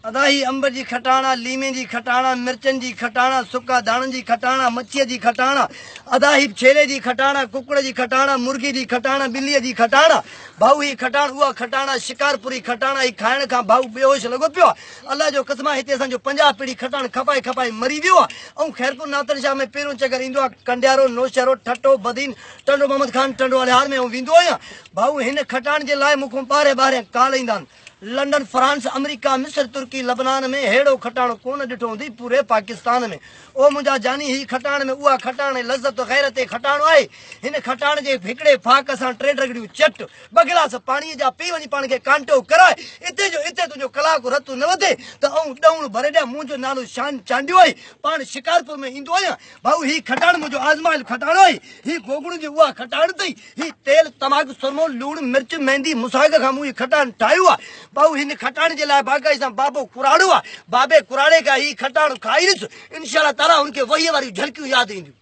अदाही अंब जी खटाणा, लीमे जी खटाणा, मिर्चन जी खटाणा, सुका दाणन जी खटाणा, मच्छी जी खटाणा, अदाही छेले जी खटाणा, कुकड़ जी खटाणा, मुर्गी जी खटाणा, बिल्ली जी खटाणा। भाऊ ही खटाण उहा खटाणा शिकारपुरी खटाणा ही खाइण खां भाऊ बेहोश लॻो पियो आहे। अल्लाह जो क़स्म आहे हिते असांजो 50 पीढ़ी खटाण खपाए खपाए मरी वियो आहे। ऐं ख़ैरपुर नातन शाह में पहिरियों चकर ईंदो आहे कंडियारो, नौशहरो, ठटो, बदीन, टंडो मोहम्मद खान टंडो अलिहार में वेंदो आहियां। भाऊ हिन खटाण जे लाइ मूंखां ॿाहिरि ॿाहिरि कॉल ईंदा आहिनि। लंडन, फ्रांस, अमेरिका, मिस्र, तुर्की, लबनान में हेड़ो खटाणो कोन ॾिठो हूंदी पूरे पाकिस्तान में। ओ मुंहिंजा जानी ही खटाण में उहा खटाण लज़त गैरत खटाणो आहे। हिन खटाण जे हिकिड़े फाक सां 3 रगड़ियूं चट, 2 गिलास पाणीअ जा पी वञी पाण खे कांटो कराए। इते तुंहिंजो कलाकु रतु न वधे त ऐं ॾऊं भरे ॾियां। मुंहिंजो नालो शान चांडियो आहे, पाण शिकारपुर में ईंदो आहियां। भाऊ ही खटाण मुंहिंजो आज़माइल खटाणो आहे। ही गोगड़ुनि जी उहा खटाण अथई। ही तेल, तमाकू, सुरमो, लूणु, मिर्च, मेहंदी, मुसाग खां मूं ही खटाण ठाहियो आहे। भाऊ हिन खटाण जे लाइ बाक़ाई सां बाबो कुराड़ो आहे। बाबे कुराड़े खां ही खटाण खाई ॾिस, इनशाला ताला हुनखे वहीअ वारियूं झलकियूं यादि ईंदियूं।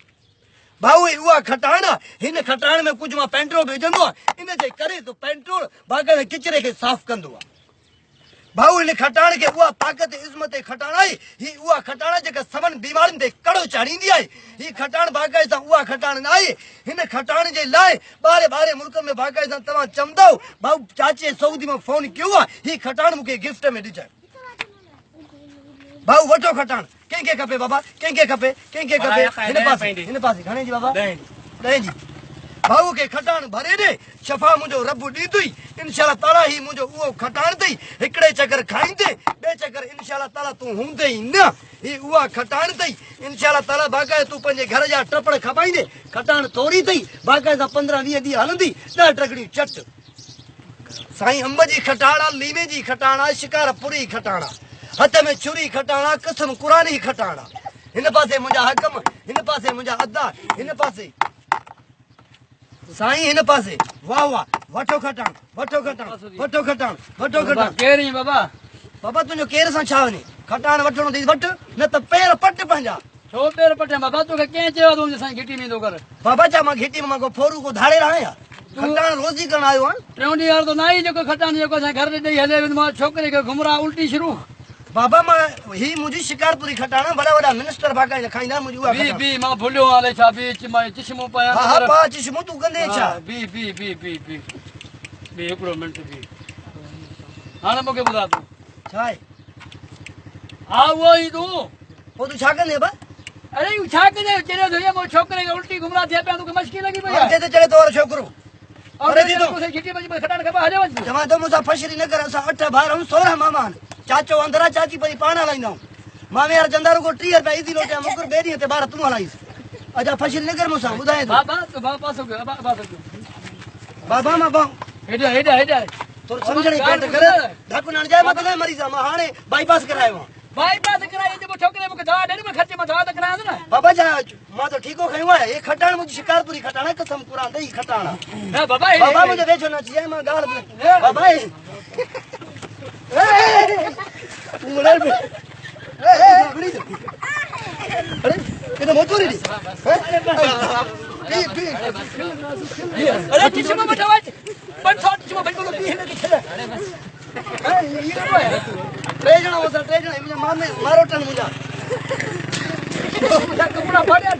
भाऊ उहा खटाण आहे। हिन खटाण में कुझु मां पेट्रोल बि विझंदो आहे, इन जे करे त पेट्रोल बाक़ाइदा किचिरे खे साफ़ कंदो आहे। भाऊ हिन खटाण खे उहा ताक़त इज़मत खटाण आहे। ही उहा खटाण जेका सभिनी बीमारियुनि ते कड़ो चाढ़ींदी आहे। ही खटाण बाक़ाइदा उहा खटाण न आहे। हिन खटाण जे लाइ ॿाहिरि मुल्क में बाक़ाइदा तव्हां चवंदव भाऊ चाचे सऊदी में फोन कयो आहे, ही खटाण मूंखे गिफ्ट में ॾिजाए। भाऊ वठो खटाण। कंहिंखे खपे बाबा, कंहिंखे खपे, कंहिंखे खपे। हिन पासे घणे जी बाबा? 10 जी। भाऊ खे खटाण भरे ॾे, शफ़ा मुंहिंजो रब ॾींदुई इनशाला ताला। ही मुंहिंजो उहो खटाण अथई। हिकिड़े चकर खाईंदे, ॿिए चकर इनशाला ताला तूं हूंदे ई न। ही उहा खटाण अथई इनशाला ताला। बाक़ाइदा तूं पंहिंजे घर जा टपड़ खपाईंदे, खटाण तोरी अथई। बाक़ाइदा 15-20 ॾींहं हलंदी। 10 रगड़ियूं चट। साईं अंब जी खटाणा, लीमे जी खटाणा, शिकारपुरी खटाणा, हथ में छुरी खटाणा, कसम कुरानी खटाणा। हिन पासे मुंहिंजा हकम, हिन पासे मुंहिंजा अदा, हिन पासे साईं, हिन पासे। वाह वाह, वठो खटाण, वठो खटाण, वठो खटाण, वठो खटाण। केरु आहीं बाबा? बाबा तुंहिंजो केर सां छा वञे? खटाण वठणो अथई वठ, न त पेर पट पंहिंजा। छो पेर पटिया बाबा? तोखे कंहिं चयो तूं असांजी घिटी में ईंदो कर? बाबा छा मां घिटी में मां को फोरू को धाड़े रहां या? खटाण रोज़ी करण आयो आहियां। 3 ॾींहं वारो त न आई जेको खटाण जेको असांजे घर ॾे ॾेई हले वेंदो। मां छोकिरे खे घुमरा उल्टी शुरू। बाबा मां ही मुंहिंजी शिकारपुरी खटाण, वॾा वॾा मिनिस्टर बाक़ाइदा खाईंदा मुंहिंजी उहा खटाण। बी मां भुलियो हाले छा बी मां चश्मो पायां। हा पा चश्मो तूं कंदे छा? बी हिकिड़ो मिंट बी। हाणे मूंखे ॿुधा तूं छा आहे? हा उहो ई तूं। पोइ तूं छा कंदे बा? अरे छा कंदे? चढ़ियो थो मूं छोकिरे खे उल्टी घुमरा थिया पिया। तोखे मश्की लॻी पई आहे? चढ़े तो वारो छोकिरो घिटी में खटाण खपे हले वञ। चवां थो मूंसां फशरी न कर। असां 8 भाउर ऐं 16 मामा आहिनि। चाचो अंदरा, चाची पंहिंजी पाण हलाईंदा आहियूं। मामे यार चंदा रुगो 30 रुपया ईदी लोटिया मुकुर 2 ॾींहं ते ॿार तूं हलाईस। अच्छा फशरी न कर मूंसां, ॿुधाए थो। बाबा मां बाऊ हेॾा तोर सम्झण जी पेट कर। ढाकू न जाए मत मरीज़ मां हाणे बाईपास करायो आहे। बाईपास कराई जेको छोकिरे मूंखे दवा ॾे न ख़र्चे मां दवा त करायां न। बाबा छा मां तो ठीको खयो आहे। ये खटाण मुंहिंजी शिकारपुरी खटाण आहे, कसम कुरान दई खटाण आहे। न बाबा बाबा मुंहिंजो वेझो न अची जाए, मां ॻाल्हि बाबा किथे मोटो नी अरे चश्मो मत आवाज बंद थो चश्मो बिल्कुल बि हिन खे छॾ। 3 ॼणा होसा, 3 ॼणा मुंहिंजा मामे मारोटन मुंहिंजा कपड़ा फाड़िया।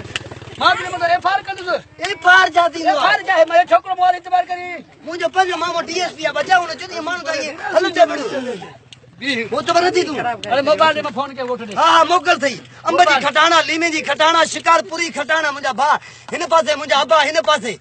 मां बि मतलब एफआर कंदुसि। एफआर जा थींदो आहे। एफआर जा है मैं छोकरो मोर इतबार करी। मुंहिंजो पंहिंजो मामो डीएसपी आहे। बचाउ न जॾहिं माण्हू ताईं हलंदे बड़ो वो तो बरती तू। अरे मोबाइल में फोन के वोट दे। हां मोकल थई। अंब जी खटाणा, लीमे जी खटाणा, शिकारपुरी खटाणा मुंहिंजा भा। हिन पासे मुंहिंजा अबा, हिन पासे